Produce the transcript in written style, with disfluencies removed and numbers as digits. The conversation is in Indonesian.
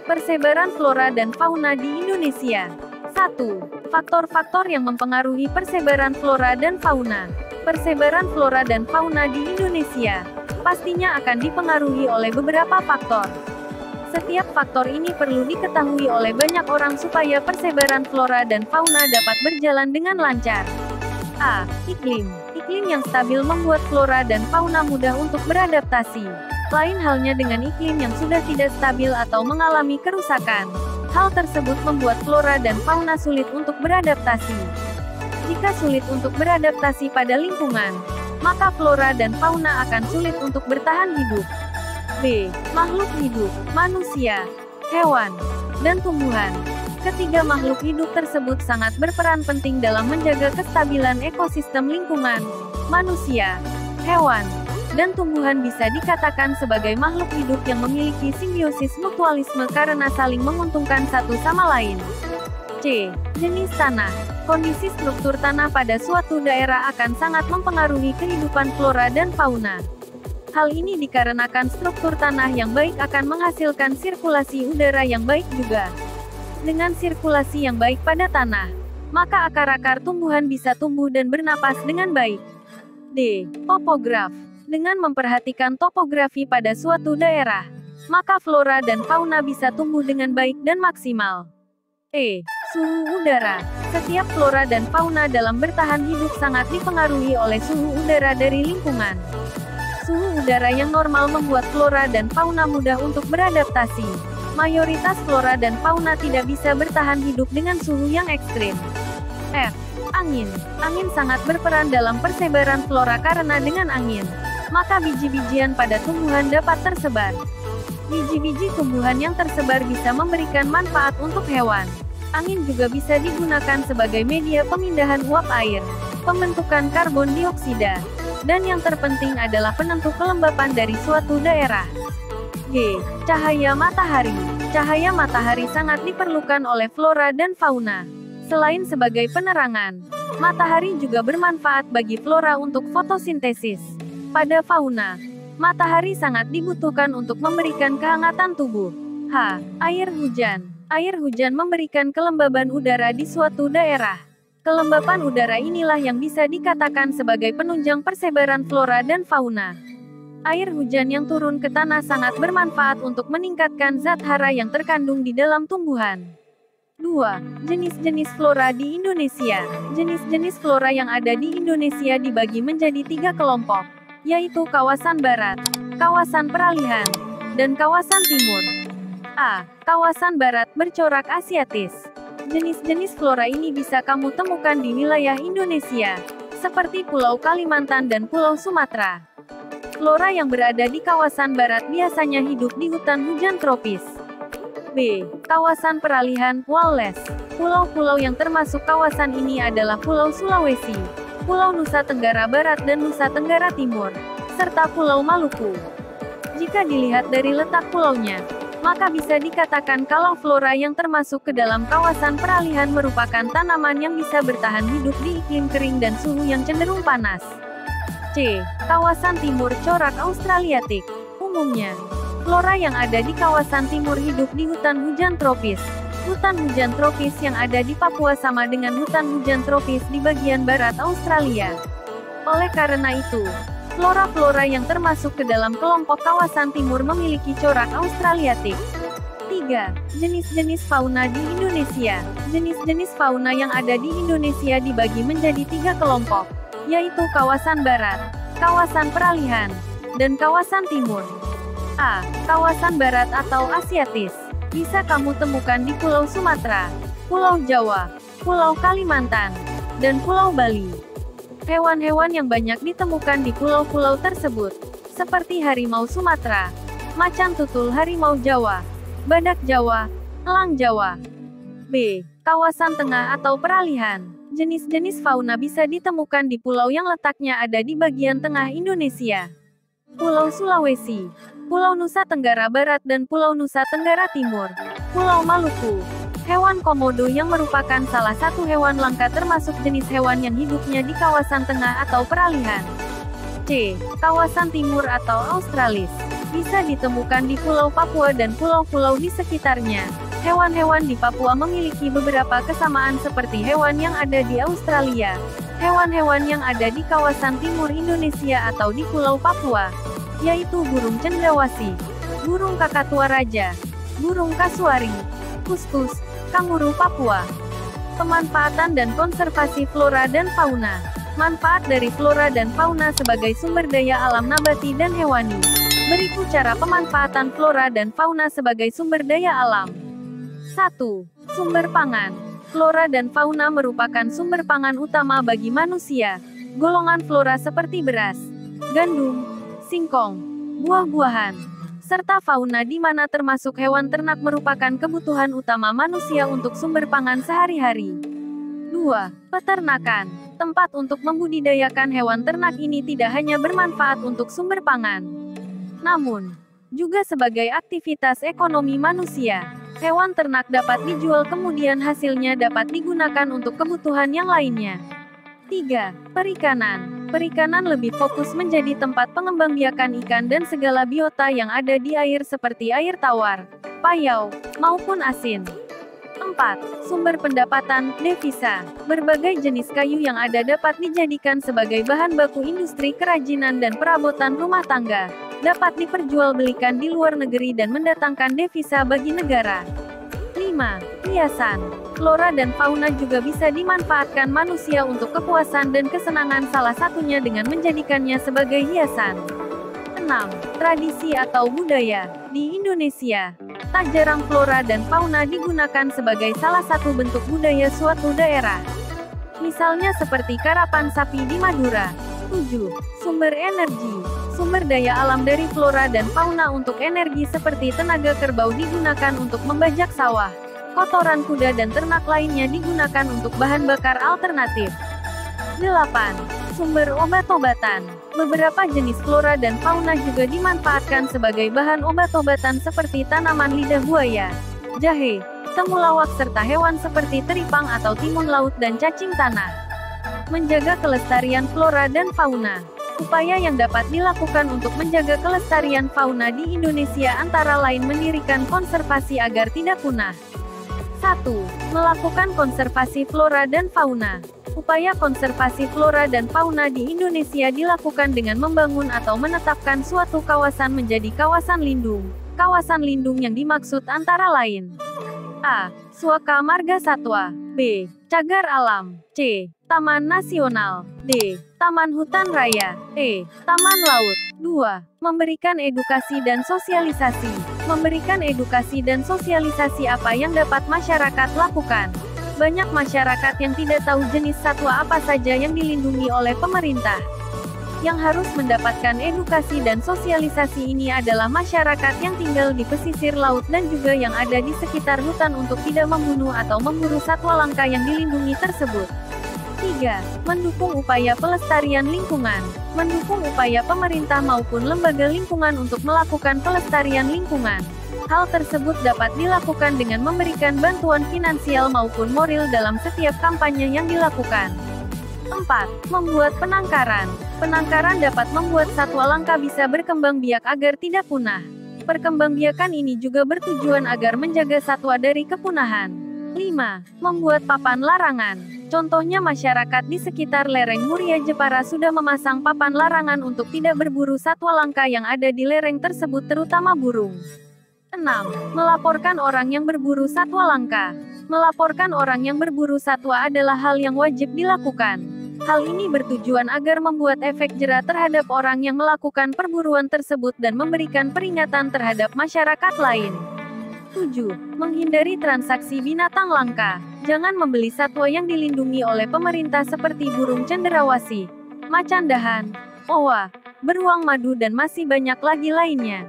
Persebaran flora dan fauna di Indonesia. 1. Faktor-faktor yang mempengaruhi persebaran flora dan fauna. Persebaran flora dan fauna di Indonesia pastinya akan dipengaruhi oleh beberapa faktor. Setiap faktor ini perlu diketahui oleh banyak orang supaya persebaran flora dan fauna dapat berjalan dengan lancar. A. Iklim. Iklim yang stabil membuat flora dan fauna mudah untuk beradaptasi. Lain halnya dengan iklim yang sudah tidak stabil atau mengalami kerusakan. Hal tersebut membuat flora dan fauna sulit untuk beradaptasi. Jika sulit untuk beradaptasi pada lingkungan, maka flora dan fauna akan sulit untuk bertahan hidup. B. Makhluk hidup, manusia, hewan, dan tumbuhan. Ketiga makhluk hidup tersebut sangat berperan penting dalam menjaga kestabilan ekosistem lingkungan. Manusia, hewan, dan tumbuhan bisa dikatakan sebagai makhluk hidup yang memiliki simbiosis mutualisme karena saling menguntungkan satu sama lain. C. Jenis tanah. Kondisi struktur tanah pada suatu daerah akan sangat mempengaruhi kehidupan flora dan fauna. Hal ini dikarenakan struktur tanah yang baik akan menghasilkan sirkulasi udara yang baik juga. Dengan sirkulasi yang baik pada tanah, maka akar-akar tumbuhan bisa tumbuh dan bernapas dengan baik. D. Topograf. Dengan memperhatikan topografi pada suatu daerah, maka flora dan fauna bisa tumbuh dengan baik dan maksimal. E. Suhu udara. Setiap flora dan fauna dalam bertahan hidup sangat dipengaruhi oleh suhu udara dari lingkungan. Suhu udara yang normal membuat flora dan fauna mudah untuk beradaptasi. Mayoritas flora dan fauna tidak bisa bertahan hidup dengan suhu yang ekstrim. F. Angin. Angin sangat berperan dalam persebaran flora karena dengan angin, maka biji-bijian pada tumbuhan dapat tersebar. Biji-biji tumbuhan yang tersebar bisa memberikan manfaat untuk hewan. Angin juga bisa digunakan sebagai media pemindahan uap air, pembentukan karbon dioksida, dan yang terpenting adalah penentu kelembapan dari suatu daerah. G. Cahaya matahari. Cahaya matahari sangat diperlukan oleh flora dan fauna. Selain sebagai penerangan, matahari juga bermanfaat bagi flora untuk fotosintesis. Pada fauna, matahari sangat dibutuhkan untuk memberikan kehangatan tubuh. H. Air hujan. Air hujan memberikan kelembaban udara di suatu daerah. Kelembapan udara inilah yang bisa dikatakan sebagai penunjang persebaran flora dan fauna. Air hujan yang turun ke tanah sangat bermanfaat untuk meningkatkan zat hara yang terkandung di dalam tumbuhan. 2. Jenis-jenis flora di Indonesia. Jenis-jenis flora yang ada di Indonesia dibagi menjadi 3 kelompok, yaitu kawasan barat, kawasan peralihan, dan kawasan timur. A. Kawasan barat bercorak Asiatis. Jenis-jenis flora ini bisa kamu temukan di wilayah Indonesia, seperti Pulau Kalimantan dan Pulau Sumatera. Flora yang berada di kawasan barat biasanya hidup di hutan hujan tropis. B. Kawasan peralihan, Wallace. Pulau-pulau yang termasuk kawasan ini adalah Pulau Sulawesi, Pulau Nusa Tenggara Barat dan Nusa Tenggara Timur, serta Pulau Maluku. Jika dilihat dari letak pulaunya, maka bisa dikatakan kalau flora yang termasuk ke dalam kawasan peralihan merupakan tanaman yang bisa bertahan hidup di iklim kering dan suhu yang cenderung panas. C. Kawasan timur corak Australiatik. Umumnya, flora yang ada di kawasan timur hidup di hutan hujan tropis. Hutan hujan tropis yang ada di Papua sama dengan hutan hujan tropis di bagian barat Australia. Oleh karena itu, flora-flora yang termasuk ke dalam kelompok kawasan timur memiliki corak Australiatik. 3. Jenis-jenis fauna di Indonesia. Jenis-jenis fauna yang ada di Indonesia dibagi menjadi 3 kelompok, yaitu kawasan barat, kawasan peralihan, dan kawasan timur. A. Kawasan barat atau Asiatis. Bisa kamu temukan di Pulau Sumatera, Pulau Jawa, Pulau Kalimantan, dan Pulau Bali. Hewan-hewan yang banyak ditemukan di pulau-pulau tersebut, seperti harimau Sumatera, macan tutul harimau Jawa, badak Jawa, elang Jawa. B. Kawasan tengah atau peralihan. Jenis-jenis fauna bisa ditemukan di pulau yang letaknya ada di bagian tengah Indonesia. Pulau Sulawesi, Pulau Nusa Tenggara Barat dan Pulau Nusa Tenggara Timur, Pulau Maluku, Hewan komodo yang merupakan salah satu hewan langka termasuk jenis hewan yang hidupnya di kawasan tengah atau peralihan. C. Kawasan timur atau Australis. Bisa ditemukan di Pulau Papua dan pulau-pulau di sekitarnya. Hewan-hewan di Papua memiliki beberapa kesamaan seperti hewan yang ada di Australia. Hewan-hewan yang ada di kawasan timur Indonesia atau di Pulau Papua, yaitu burung cendrawasih, burung kakatua raja, burung kasuari, kuskus, kanguru Papua. Pemanfaatan dan konservasi flora dan fauna. Manfaat dari flora dan fauna sebagai sumber daya alam nabati dan hewani. Berikut cara pemanfaatan flora dan fauna sebagai sumber daya alam. 1. Sumber pangan. Flora dan fauna merupakan sumber pangan utama bagi manusia. Golongan flora seperti beras, gandum, singkong, buah-buahan, serta fauna di mana termasuk hewan ternak merupakan kebutuhan utama manusia untuk sumber pangan sehari-hari. 2. Peternakan. Tempat untuk membudidayakan hewan ternak ini tidak hanya bermanfaat untuk sumber pangan, namun juga sebagai aktivitas ekonomi manusia. Hewan ternak dapat dijual kemudian hasilnya dapat digunakan untuk kebutuhan yang lainnya. 3. Perikanan. Perikanan lebih fokus menjadi tempat pengembangbiakan ikan dan segala biota yang ada di air seperti air tawar, payau, maupun asin. 4. Sumber pendapatan, devisa. Berbagai jenis kayu yang ada dapat dijadikan sebagai bahan baku industri kerajinan dan perabotan rumah tangga. Dapat diperjualbelikan di luar negeri dan mendatangkan devisa bagi negara. 5. Hiasan. Flora dan fauna juga bisa dimanfaatkan manusia untuk kepuasan dan kesenangan, salah satunya dengan menjadikannya sebagai hiasan. 6. Tradisi atau budaya. Di Indonesia, tak jarang flora dan fauna digunakan sebagai salah satu bentuk budaya suatu daerah. Misalnya seperti karapan sapi di Madura. 7. Sumber energi. Sumber daya alam dari flora dan fauna untuk energi seperti tenaga kerbau digunakan untuk membajak sawah. Kotoran kuda dan ternak lainnya digunakan untuk bahan bakar alternatif. 8. Sumber obat-obatan. Beberapa jenis flora dan fauna juga dimanfaatkan sebagai bahan obat-obatan seperti tanaman lidah buaya, jahe, temulawak serta hewan seperti teripang atau timun laut dan cacing tanah. Menjaga kelestarian flora dan fauna. Upaya yang dapat dilakukan untuk menjaga kelestarian fauna di Indonesia antara lain mendirikan konservasi agar tidak punah. 1. Melakukan konservasi flora dan fauna. Upaya konservasi flora dan fauna di Indonesia dilakukan dengan membangun atau menetapkan suatu kawasan menjadi kawasan lindung. Kawasan lindung yang dimaksud antara lain: A. Suaka Marga Satwa. B. Cagar Alam. C. Taman Nasional. D. Taman Hutan Raya. E. Taman Laut. 2. Memberikan edukasi dan sosialisasi. Memberikan edukasi dan sosialisasi apa yang dapat masyarakat lakukan. Banyak masyarakat yang tidak tahu jenis satwa apa saja yang dilindungi oleh pemerintah. Yang harus mendapatkan edukasi dan sosialisasi ini adalah masyarakat yang tinggal di pesisir laut dan juga yang ada di sekitar hutan untuk tidak membunuh atau memburu satwa langka yang dilindungi tersebut. 3. Mendukung upaya pelestarian lingkungan. Mendukung upaya pemerintah maupun lembaga lingkungan untuk melakukan pelestarian lingkungan. Hal tersebut dapat dilakukan dengan memberikan bantuan finansial maupun moral dalam setiap kampanye yang dilakukan. 4. Membuat penangkaran. Penangkaran dapat membuat satwa langka bisa berkembang biak agar tidak punah. Perkembangbiakan ini juga bertujuan agar menjaga satwa dari kepunahan. 5. Membuat papan larangan. Contohnya masyarakat di sekitar lereng Muria Jepara sudah memasang papan larangan untuk tidak berburu satwa langka yang ada di lereng tersebut terutama burung. 6. Melaporkan orang yang berburu satwa langka. Melaporkan orang yang berburu satwa adalah hal yang wajib dilakukan. Hal ini bertujuan agar membuat efek jera terhadap orang yang melakukan perburuan tersebut dan memberikan peringatan terhadap masyarakat lain. 7. Menghindari transaksi binatang langka. Jangan membeli satwa yang dilindungi oleh pemerintah seperti burung cendrawasih, macan dahan, owa, beruang madu dan masih banyak lagi lainnya.